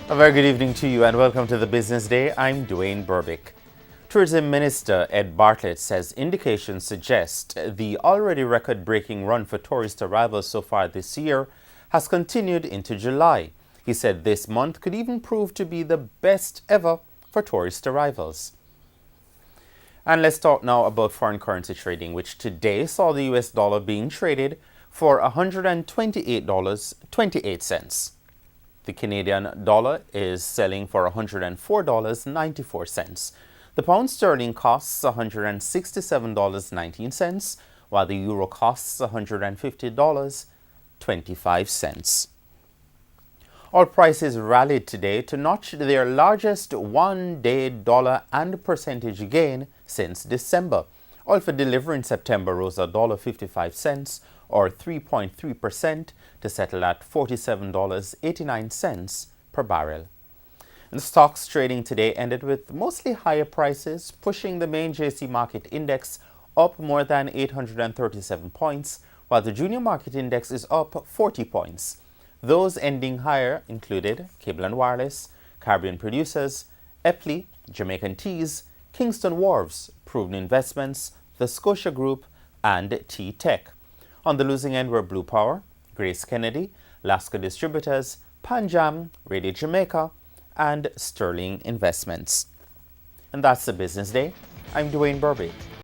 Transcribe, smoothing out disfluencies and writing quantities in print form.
A very good evening to you and welcome to the Business Day. I'm Dwayne Burbick. Tourism Minister Ed Bartlett says indications suggest the already record-breaking run for tourist arrivals so far this year has continued into July. He said this month could even prove to be the best ever for tourist arrivals. And let's talk now about foreign currency trading, which today saw the US dollar being traded for $128.28. The Canadian dollar is selling for $104.94. The pound sterling costs $167.19, while the euro costs $150.25. Oil prices rallied today to notch their largest one-day dollar and percentage gain since December. Oil for delivery in September rose $1.55 or 3.3% to settle at $47.89 per barrel. And stocks trading today ended with mostly higher prices, pushing the main JC Market Index up more than 837 points, while the Junior Market Index is up 40 points. Those ending higher included Cable and Wireless, Caribbean Producers, Epley, Jamaican Teas, Kingston Wharves, Proven Investments, the Scotia Group, and T-Tech. On the losing end were Blue Power, Grace Kennedy, Lasco Distributors, Panjam, Radio Jamaica, and Sterling Investments. And that's the Business Day. I'm Dwayne Burbick.